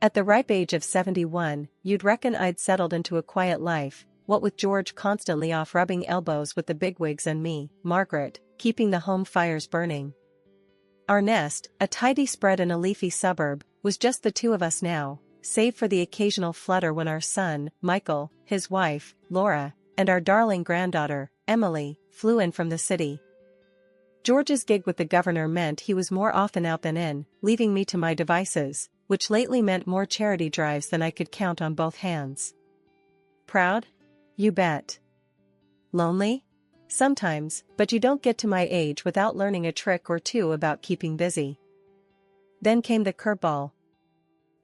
At the ripe age of 71, you'd reckon I'd settled into a quiet life, what with George constantly off rubbing elbows with the bigwigs and me, Margaret, keeping the home fires burning. Our nest, a tidy spread in a leafy suburb, was just the two of us now, save for the occasional flutter when our son, Michael, his wife, Laura, and our darling granddaughter, Emily, flew in from the city. George's gig with the governor meant he was more often out than in, leaving me to my devices, which lately meant more charity drives than I could count on both hands. Proud? You bet. Lonely? Sometimes, but you don't get to my age without learning a trick or two about keeping busy. Then came the curveball.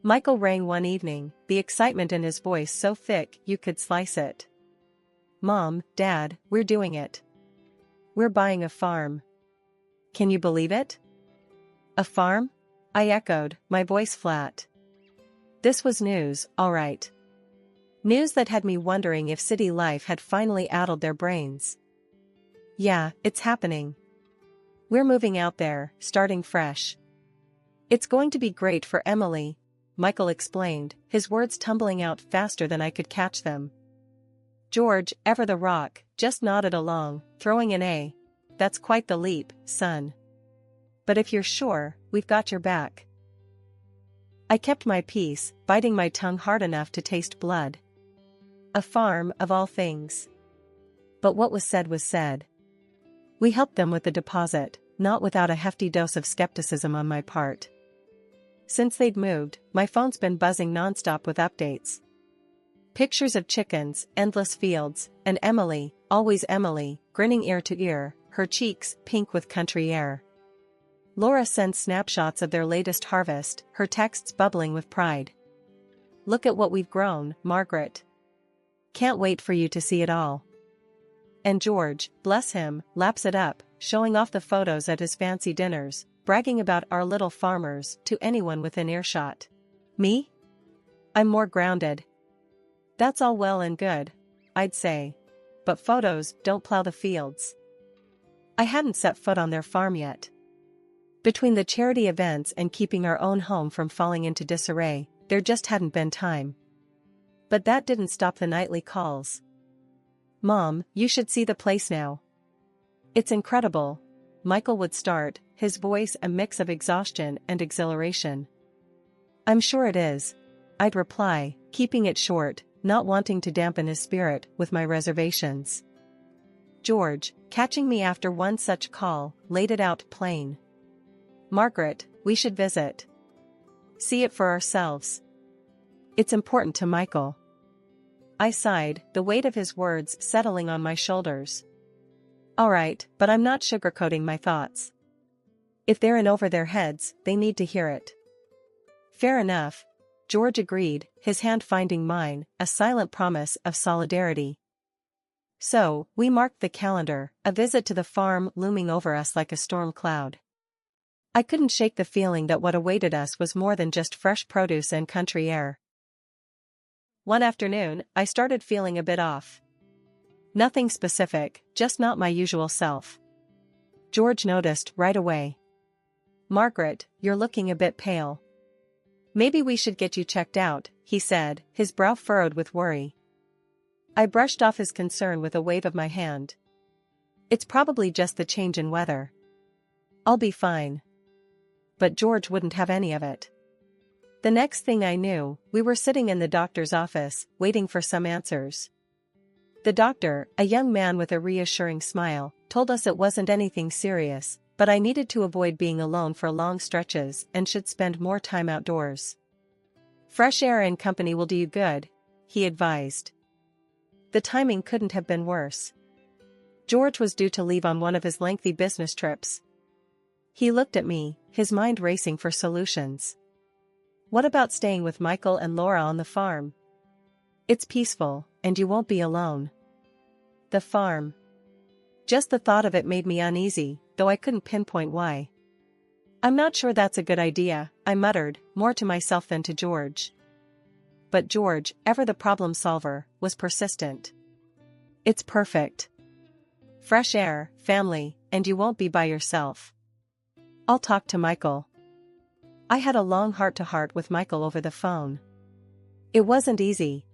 Michael rang one evening, the excitement in his voice so thick you could slice it. Mom, Dad, we're doing it. We're buying a farm. Can you believe it? A farm? I echoed, my voice flat. This was news, all right. News that had me wondering if city life had finally addled their brains. Yeah, it's happening. We're moving out there, starting fresh. It's going to be great for Emily, Michael explained, his words tumbling out faster than I could catch them. George, ever the rock, just nodded along, throwing an A. That's quite the leap, son. But if you're sure, we've got your back. I kept my peace, biting my tongue hard enough to taste blood. A farm, of all things. But what was said. We helped them with the deposit, not without a hefty dose of skepticism on my part. Since they'd moved, my phone's been buzzing nonstop with updates. Pictures of chickens, endless fields, and Emily, always Emily, grinning ear to ear, her cheeks pink with country air. Laura sends snapshots of their latest harvest, her texts bubbling with pride. Look at what we've grown, Margaret. Can't wait for you to see it all. And George, bless him, laps it up, showing off the photos at his fancy dinners, bragging about our little farmers to anyone within earshot. Me? I'm more grounded. That's all well and good, I'd say. But photos don't plow the fields. I hadn't set foot on their farm yet. Between the charity events and keeping our own home from falling into disarray, there just hadn't been time. But that didn't stop the nightly calls. Mom, you should see the place now. It's incredible, Michael would start, his voice a mix of exhaustion and exhilaration. I'm sure it is, I'd reply, keeping it short, not wanting to dampen his spirit with my reservations. George, catching me after one such call, laid it out plain. Margaret, we should visit. See it for ourselves. It's important to Michael. I sighed, the weight of his words settling on my shoulders. All right, but I'm not sugarcoating my thoughts. If they're in over their heads, they need to hear it. Fair enough, George agreed, his hand finding mine, a silent promise of solidarity. So, we marked the calendar, a visit to the farm looming over us like a storm cloud. I couldn't shake the feeling that what awaited us was more than just fresh produce and country air. One afternoon, I started feeling a bit off. Nothing specific, just not my usual self. George noticed right away. Margaret, you're looking a bit pale. Maybe we should get you checked out, he said, his brow furrowed with worry. I brushed off his concern with a wave of my hand. It's probably just the change in weather. I'll be fine. But George wouldn't have any of it. The next thing I knew, we were sitting in the doctor's office, waiting for some answers. The doctor, a young man with a reassuring smile, told us it wasn't anything serious, but I needed to avoid being alone for long stretches and should spend more time outdoors. Fresh air and company will do you good, he advised. The timing couldn't have been worse. George was due to leave on one of his lengthy business trips. He looked at me, his mind racing for solutions. What about staying with Michael and Laura on the farm? It's peaceful, and you won't be alone. The farm. Just the thought of it made me uneasy, though I couldn't pinpoint why. I'm not sure that's a good idea, I muttered, more to myself than to George. But George, ever the problem solver, was persistent. It's perfect. Fresh air, family, and you won't be by yourself. I'll talk to Michael. I had a long heart-to-heart with Michael over the phone. It wasn't easy.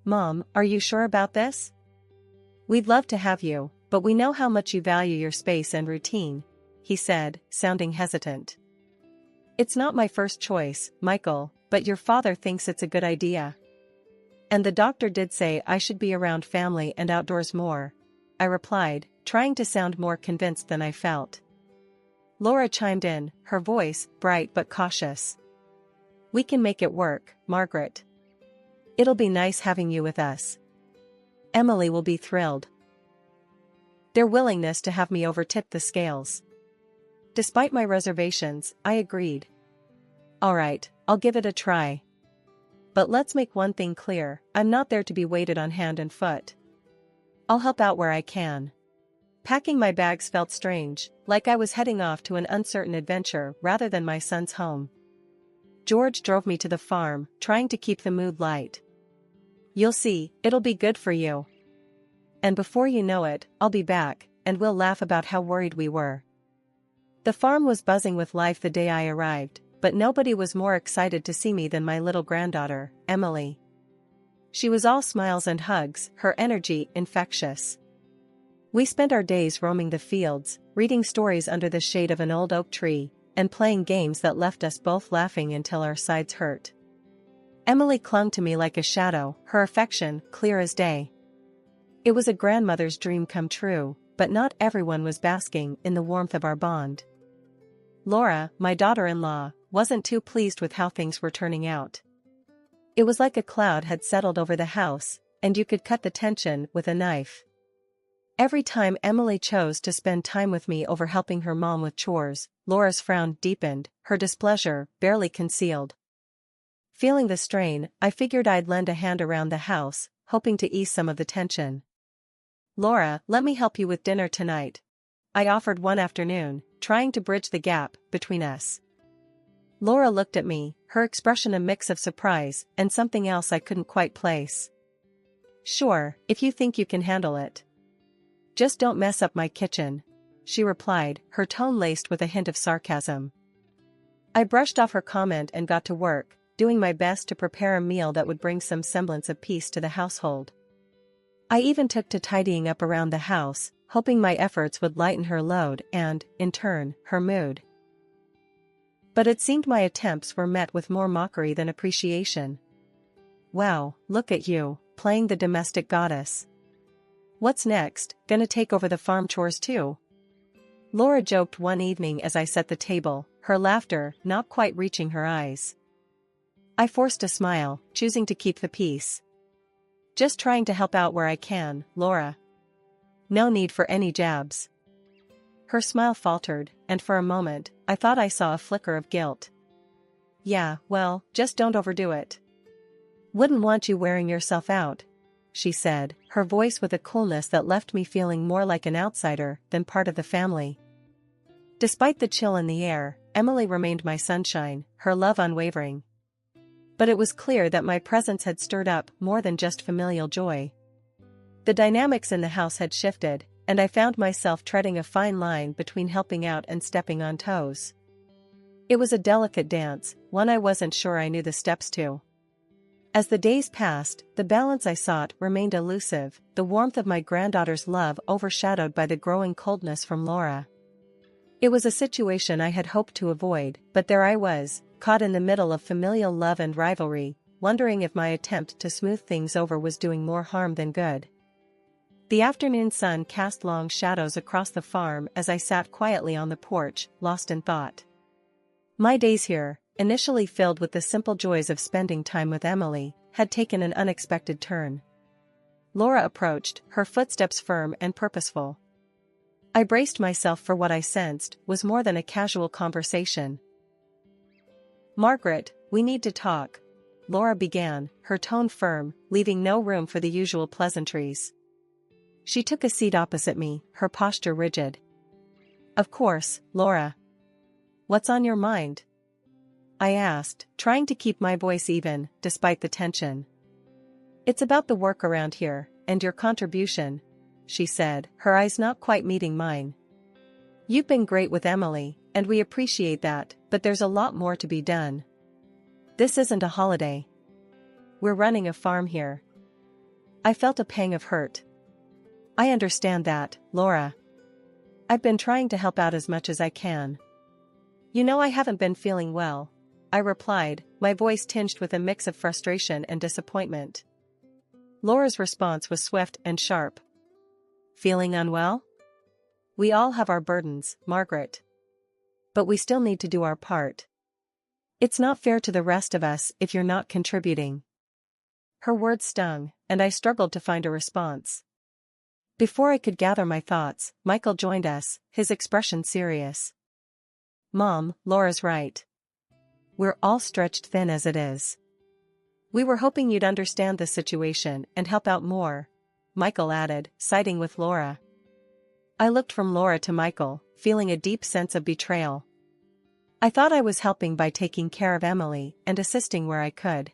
"Mom, are you sure about this? We'd love to have you, but we know how much you value your space and routine," he said, sounding hesitant. "It's not my first choice, Michael, but your father thinks it's a good idea. And the doctor did say I should be around family and outdoors more," I replied, trying to sound more convinced than I felt. Laura chimed in, her voice bright but cautious. "We can make it work, Margaret. It'll be nice having you with us. Emily will be thrilled." Their willingness to have me over tipped the scales. Despite my reservations, I agreed. "All right, I'll give it a try. But let's make one thing clear, I'm not there to be waited on hand and foot. I'll help out where I can." Packing my bags felt strange, like I was heading off to an uncertain adventure rather than my son's home. George drove me to the farm, trying to keep the mood light. "You'll see, it'll be good for you. And before you know it, I'll be back, and we'll laugh about how worried we were." The farm was buzzing with life the day I arrived, but nobody was more excited to see me than my little granddaughter, Emily. She was all smiles and hugs, her energy infectious. We spent our days roaming the fields, reading stories under the shade of an old oak tree, and playing games that left us both laughing until our sides hurt. Emily clung to me like a shadow, her affection clear as day. It was a grandmother's dream come true, but not everyone was basking in the warmth of our bond. Laura, my daughter-in-law, wasn't too pleased with how things were turning out. It was like a cloud had settled over the house, and you could cut the tension with a knife. Every time Emily chose to spend time with me over helping her mom with chores, Laura's frown deepened, her displeasure barely concealed. Feeling the strain, I figured I'd lend a hand around the house, hoping to ease some of the tension. "Laura, let me help you with dinner tonight," I offered one afternoon, trying to bridge the gap between us. Laura looked at me, her expression a mix of surprise and something else I couldn't quite place. "Sure, if you think you can handle it. Just don't mess up my kitchen," she replied, her tone laced with a hint of sarcasm. I brushed off her comment and got to work, doing my best to prepare a meal that would bring some semblance of peace to the household. I even took to tidying up around the house, hoping my efforts would lighten her load and, in turn, her mood. But it seemed my attempts were met with more mockery than appreciation. "Wow, look at you, playing the domestic goddess. What's next, gonna take over the farm chores too?" Laura joked one evening as I set the table, her laughter not quite reaching her eyes. I forced a smile, choosing to keep the peace. "Just trying to help out where I can, Laura. No need for any jabs." Her smile faltered, and for a moment, I thought I saw a flicker of guilt. "Yeah, well, just don't overdo it. Wouldn't want you wearing yourself out," she said, her voice with a coolness that left me feeling more like an outsider than part of the family. Despite the chill in the air, Emily remained my sunshine, her love unwavering. But it was clear that my presence had stirred up more than just familial joy. The dynamics in the house had shifted, and I found myself treading a fine line between helping out and stepping on toes. It was a delicate dance, one I wasn't sure I knew the steps to. As the days passed, the balance I sought remained elusive, the warmth of my granddaughter's love overshadowed by the growing coldness from Laura. It was a situation I had hoped to avoid, but there I was, caught in the middle of familial love and rivalry, wondering if my attempt to smooth things over was doing more harm than good. The afternoon sun cast long shadows across the farm as I sat quietly on the porch, lost in thought. My days here, initially filled with the simple joys of spending time with Emily, had taken an unexpected turn. Laura approached, her footsteps firm and purposeful. I braced myself for what I sensed was more than a casual conversation. "Margaret, we need to talk," Laura began, her tone firm, leaving no room for the usual pleasantries. She took a seat opposite me, her posture rigid. "Of course, Laura. What's on your mind?" I asked, trying to keep my voice even, despite the tension. "It's about the work around here, and your contribution," she said, her eyes not quite meeting mine. "You've been great with Emily, and we appreciate that, But there's a lot more to be done. This isn't a holiday. We're running a farm here. I felt a pang of hurt. I understand that, Laura. I've been trying to help out as much as I can. You know I haven't been feeling well, I replied, my voice tinged with a mix of frustration and disappointment. Laura's response was swift and sharp. Feeling unwell? We all have our burdens, Margaret. But we still need to do our part. It's not fair to the rest of us if you're not contributing. Her words stung, and I struggled to find a response. Before I could gather my thoughts, Michael joined us, his expression serious. Mom, Laura's right. We're all stretched thin as it is. We were hoping you'd understand the situation and help out more, Michael added, siding with Laura. I looked from Laura to Michael, feeling a deep sense of betrayal. I thought I was helping by taking care of Emily and assisting where I could.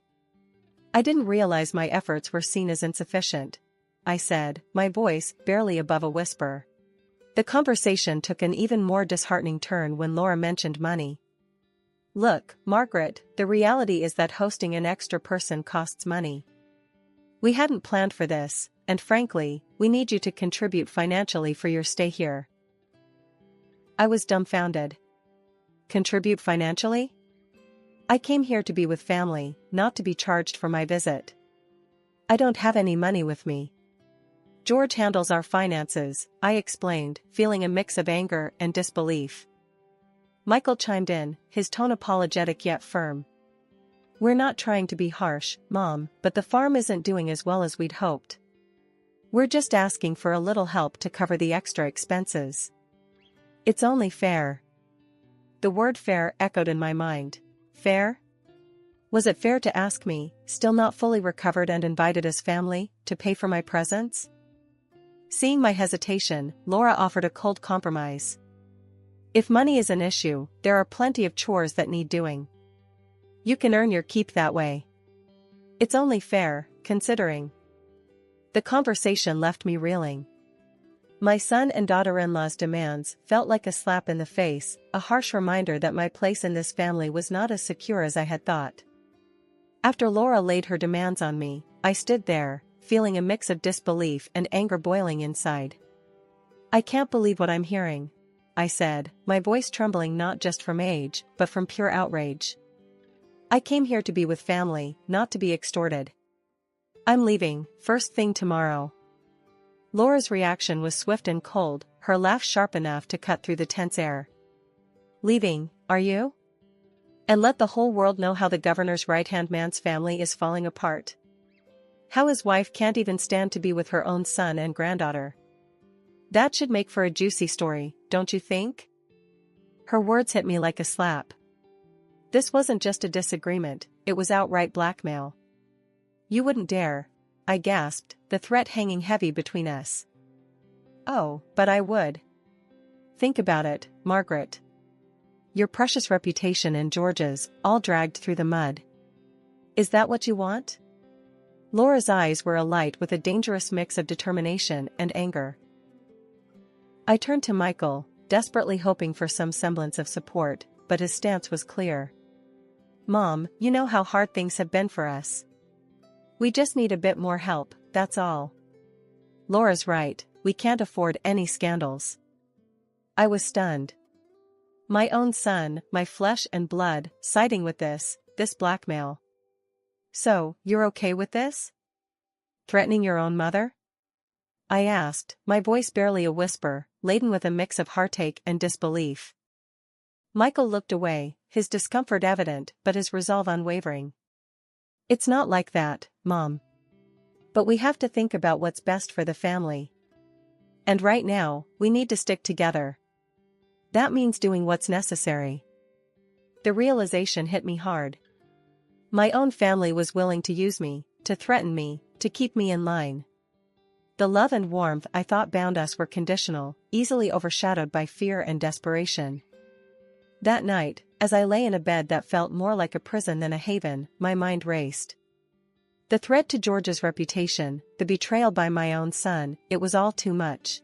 I didn't realize my efforts were seen as insufficient, I said, my voice barely above a whisper. The conversation took an even more disheartening turn when Laura mentioned money. Look, Margaret, the reality is that hosting an extra person costs money. We hadn't planned for this, and frankly, we need you to contribute financially for your stay here. I was dumbfounded. Contribute financially? I came here to be with family, not to be charged for my visit. I don't have any money with me. George handles our finances, I explained, feeling a mix of anger and disbelief. Michael chimed in, his tone apologetic yet firm. We're not trying to be harsh, Mom, but the farm isn't doing as well as we'd hoped. We're just asking for a little help to cover the extra expenses. It's only fair. The word fair echoed in my mind. Fair? Was it fair to ask me, still not fully recovered and invited as family, to pay for my presence? Seeing my hesitation, Laura offered a cold compromise. If money is an issue, there are plenty of chores that need doing. You can earn your keep that way. It's only fair, considering. The conversation left me reeling. My son and daughter-in-law's demands felt like a slap in the face, a harsh reminder that my place in this family was not as secure as I had thought. After Laura laid her demands on me, I stood there, feeling a mix of disbelief and anger boiling inside. I can't believe what I'm hearing, I said, my voice trembling not just from age, but from pure outrage. I came here to be with family, not to be extorted. I'm leaving, first thing tomorrow. Laura's reaction was swift and cold, her laugh sharp enough to cut through the tense air. Leaving, are you? And let the whole world know how the governor's right-hand man's family is falling apart. How his wife can't even stand to be with her own son and granddaughter. That should make for a juicy story, don't you think? Her words hit me like a slap. This wasn't just a disagreement, it was outright blackmail. You wouldn't dare, I gasped, the threat hanging heavy between us. Oh, but I would. Think about it, Margaret. Your precious reputation and George's, all dragged through the mud. Is that what you want? Laura's eyes were alight with a dangerous mix of determination and anger. I turned to Michael, desperately hoping for some semblance of support, but his stance was clear. Mom, you know how hard things have been for us. We just need a bit more help, that's all. Laura's right, we can't afford any scandals. I was stunned. My own son, my flesh and blood, siding with this blackmail. So, you're okay with this? Threatening your own mother? I asked, my voice barely a whisper, laden with a mix of heartache and disbelief. Michael looked away, his discomfort evident but his resolve unwavering. It's not like that, Mom. But we have to think about what's best for the family. And right now, we need to stick together. That means doing what's necessary. The realization hit me hard. My own family was willing to use me, to threaten me, to keep me in line. The love and warmth I thought bound us were conditional, easily overshadowed by fear and desperation. That night, as I lay in a bed that felt more like a prison than a haven, my mind raced. The threat to George's reputation, the betrayal by my own son, it was all too much.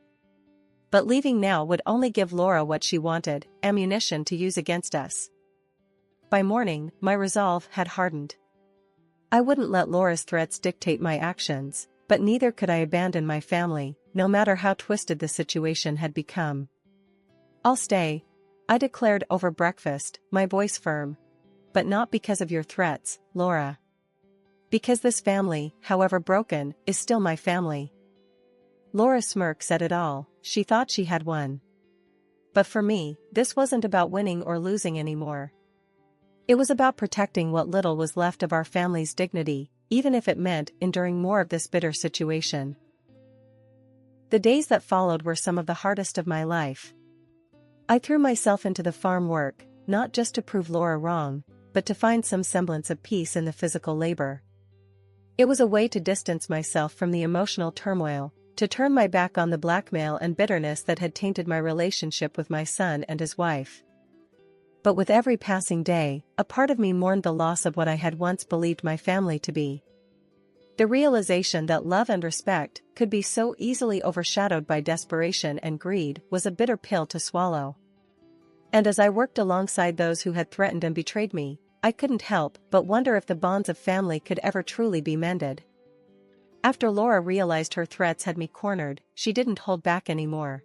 But leaving now would only give Laura what she wanted, ammunition to use against us. By morning, my resolve had hardened. I wouldn't let Laura's threats dictate my actions, but neither could I abandon my family, no matter how twisted the situation had become. "I'll stay," I declared over breakfast, my voice firm. "But not because of your threats, Laura. Because this family, however broken, is still my family." Laura's smirk said it all. She thought she had won. But for me, this wasn't about winning or losing anymore. It was about protecting what little was left of our family's dignity, even if it meant enduring more of this bitter situation. The days that followed were some of the hardest of my life. I threw myself into the farm work, not just to prove Laura wrong, but to find some semblance of peace in the physical labor. It was a way to distance myself from the emotional turmoil, to turn my back on the blackmail and bitterness that had tainted my relationship with my son and his wife. But with every passing day, a part of me mourned the loss of what I had once believed my family to be. The realization that love and respect could be so easily overshadowed by desperation and greed was a bitter pill to swallow. And as I worked alongside those who had threatened and betrayed me, I couldn't help but wonder if the bonds of family could ever truly be mended. After Laura realized her threats had me cornered, she didn't hold back anymore.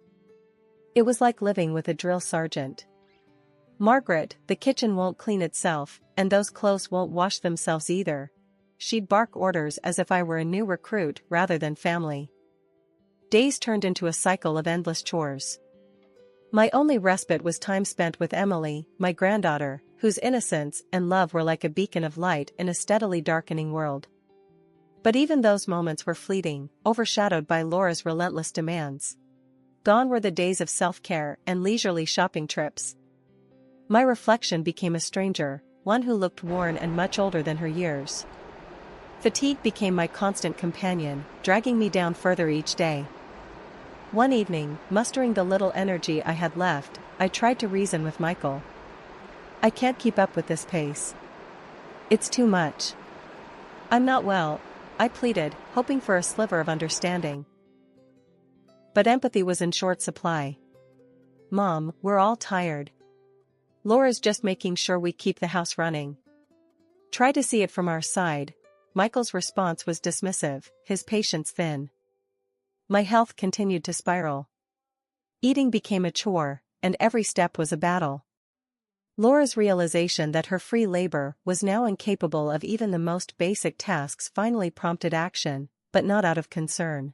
It was like living with a drill sergeant. "Margaret, the kitchen won't clean itself, and those clothes won't wash themselves either." She'd bark orders as if I were a new recruit rather than family. Days turned into a cycle of endless chores. My only respite was time spent with Emily, my granddaughter, whose innocence and love were like a beacon of light in a steadily darkening world. But even those moments were fleeting, overshadowed by Laura's relentless demands. Gone were the days of self-care and leisurely shopping trips. My reflection became a stranger, one who looked worn and much older than her years. Fatigue became my constant companion, dragging me down further each day. One evening, mustering the little energy I had left, I tried to reason with Michael. "I can't keep up with this pace. It's too much." "I'm not well," I pleaded, hoping for a sliver of understanding. But empathy was in short supply. "Mom, we're all tired. Laura's just making sure we keep the house running. Try to see it from our side." Michael's response was dismissive, his patience thin. My health continued to spiral. Eating became a chore, and every step was a battle. Laura's realization that her free labor was now incapable of even the most basic tasks finally prompted action, but not out of concern.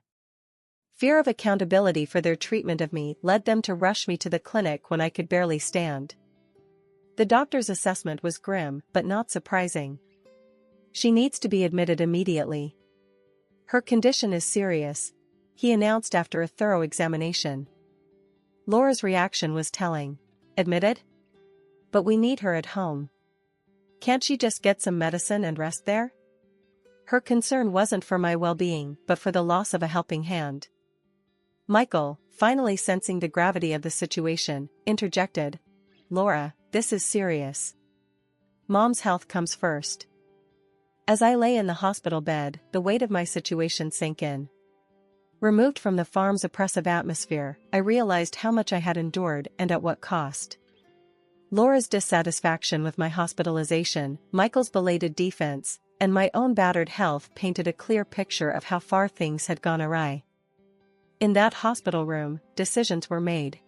Fear of accountability for their treatment of me led them to rush me to the clinic when I could barely stand. The doctor's assessment was grim but not surprising. "She needs to be admitted immediately. Her condition is serious," he announced after a thorough examination. Laura's reaction was telling. "Admitted? But we need her at home. Can't she just get some medicine and rest there?" Her concern wasn't for my well-being but for the loss of a helping hand. Michael, finally sensing the gravity of the situation, interjected. "Laura, this is serious. Mom's health comes first." As I lay in the hospital bed, the weight of my situation sank in. Removed from the farm's oppressive atmosphere, I realized how much I had endured and at what cost. Laura's dissatisfaction with my hospitalization, Michael's belated defense, and my own battered health painted a clear picture of how far things had gone awry. In that hospital room, decisions were made.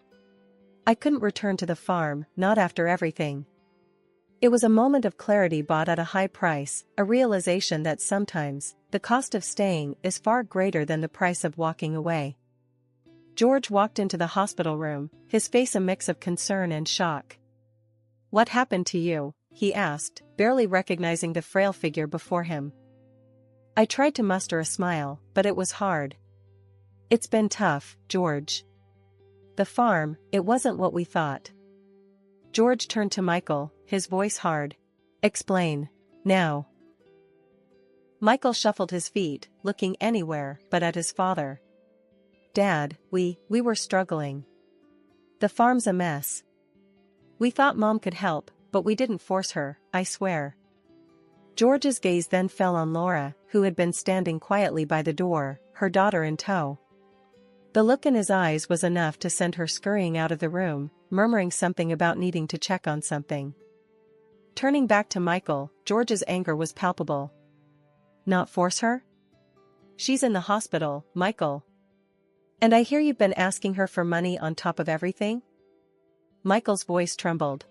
I couldn't return to the farm, not after everything. It was a moment of clarity bought at a high price, a realization that sometimes, the cost of staying is far greater than the price of walking away. George walked into the hospital room, his face a mix of concern and shock. "What happened to you?" he asked, barely recognizing the frail figure before him. I tried to muster a smile, but it was hard. "It's been tough, George. The farm, it wasn't what we thought." George turned to Michael, his voice hard. "Explain, now." Michael shuffled his feet, looking anywhere but at his father. "Dad, we were struggling. The farm's a mess. We thought Mom could help, but we didn't force her, I swear." George's gaze then fell on Laura, who had been standing quietly by the door, her daughter in tow. The look in his eyes was enough to send her scurrying out of the room, murmuring something about needing to check on something. Turning back to Michael, George's anger was palpable. Not force her? She's in the hospital, Michael. And I hear you've been asking her for money on top of everything? Michael's voice trembled.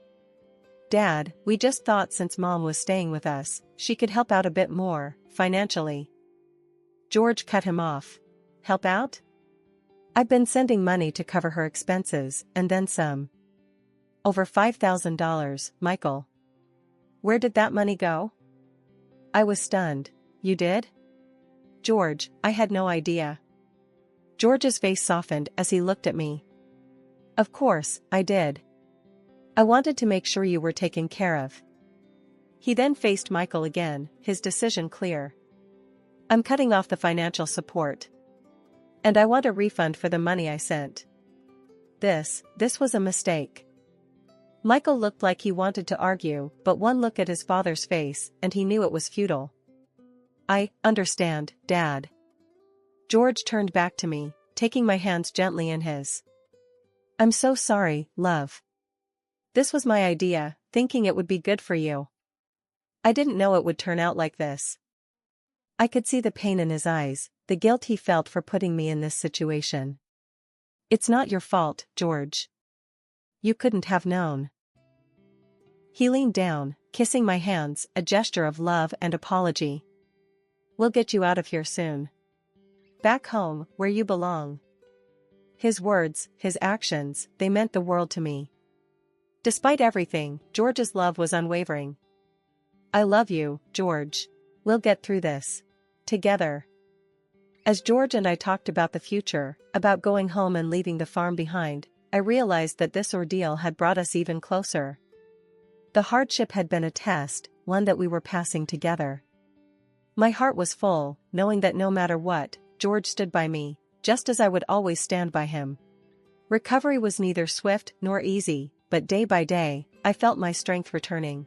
Dad, we just thought since Mom was staying with us, she could help out a bit more, financially. George cut him off. Help out? I've been sending money to cover her expenses, and then some. Over $5,000, Michael. Where did that money go? I was stunned. You did? George, I had no idea. George's face softened as he looked at me. Of course, I did. I wanted to make sure you were taken care of. He then faced Michael again, his decision clear. I'm cutting off the financial support. And I want a refund for the money I sent. This was a mistake. Michael looked like he wanted to argue, but one look at his father's face, and he knew it was futile. I understand, Dad. George turned back to me, taking my hands gently in his. I'm so sorry, love. This was my idea, thinking it would be good for you. I didn't know it would turn out like this. I could see the pain in his eyes, the guilt he felt for putting me in this situation. It's not your fault, George. You couldn't have known. He leaned down, kissing my hands, a gesture of love and apology. We'll get you out of here soon. Back home, where you belong. His words, his actions, they meant the world to me. Despite everything, George's love was unwavering. I love you, George. We'll get through this. Together. As George and I talked about the future, about going home and leaving the farm behind, I realized that this ordeal had brought us even closer. The hardship had been a test, one that we were passing together. My heart was full, knowing that no matter what, George stood by me, just as I would always stand by him. Recovery was neither swift nor easy, but day by day, I felt my strength returning.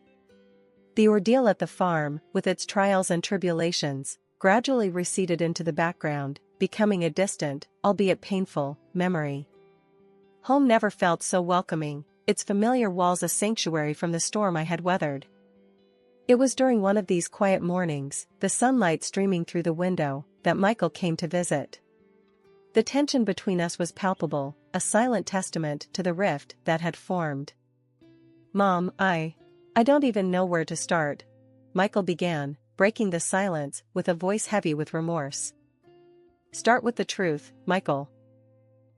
The ordeal at the farm, with its trials and tribulations, gradually receded into the background, becoming a distant, albeit painful, memory. Home never felt so welcoming, its familiar walls a sanctuary from the storm I had weathered. It was during one of these quiet mornings, the sunlight streaming through the window, that Michael came to visit. The tension between us was palpable, a silent testament to the rift that had formed. Mom, I don't even know where to start, Michael began, breaking the silence with a voice heavy with remorse. Start with the truth, Michael.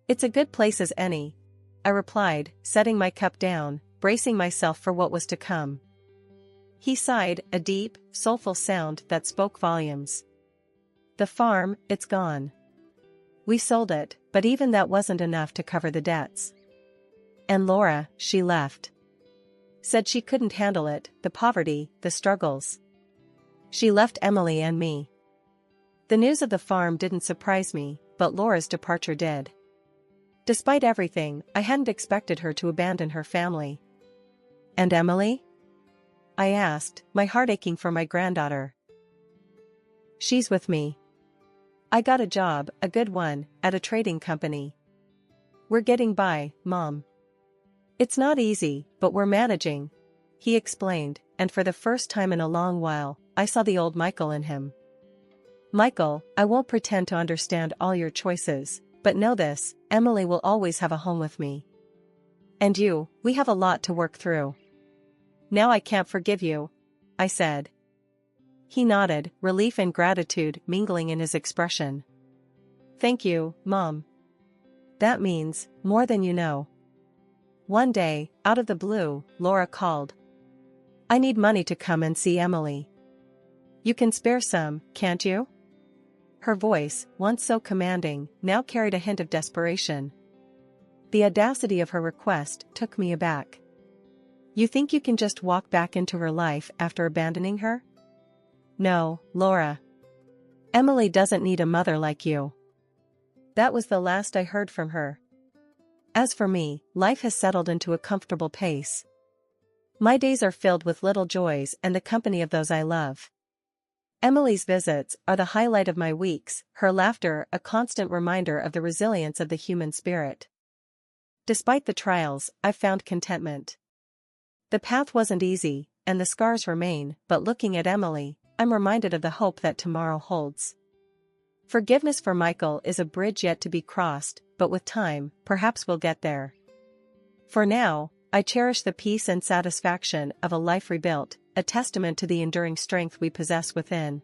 It's a good place as any, I replied, setting my cup down, bracing myself for what was to come. He sighed, a deep, soulful sound that spoke volumes. The farm, it's gone. We sold it, but even that wasn't enough to cover the debts. And Laura, she left. Said she couldn't handle it, the poverty, the struggles. She left Emily and me. The news of the farm didn't surprise me, but Laura's departure did. Despite everything, I hadn't expected her to abandon her family. And Emily? I asked, my heart aching for my granddaughter. She's with me. I got a job, a good one, at a trading company. We're getting by, Mom. It's not easy, but we're managing, he explained, and for the first time in a long while, I saw the old Michael in him. Michael, I won't pretend to understand all your choices, but know this, Emily will always have a home with me. And you, we have a lot to work through. Now I can't forgive you, I said. He nodded, relief and gratitude mingling in his expression. Thank you, Mom. That means more than you know. One day, out of the blue, Laura called. I need money to come and see Emily. You can spare some, can't you? Her voice, once so commanding, now carried a hint of desperation. The audacity of her request took me aback. You think you can just walk back into her life after abandoning her? No, Laura. Emily doesn't need a mother like you. That was the last I heard from her. As for me, life has settled into a comfortable pace. My days are filled with little joys and the company of those I love. Emily's visits are the highlight of my weeks, her laughter a constant reminder of the resilience of the human spirit. Despite the trials, I've found contentment. The path wasn't easy, and the scars remain, but looking at Emily, I'm reminded of the hope that tomorrow holds. Forgiveness for Michael is a bridge yet to be crossed, but with time, perhaps we'll get there. For now, I cherish the peace and satisfaction of a life rebuilt, a testament to the enduring strength we possess within.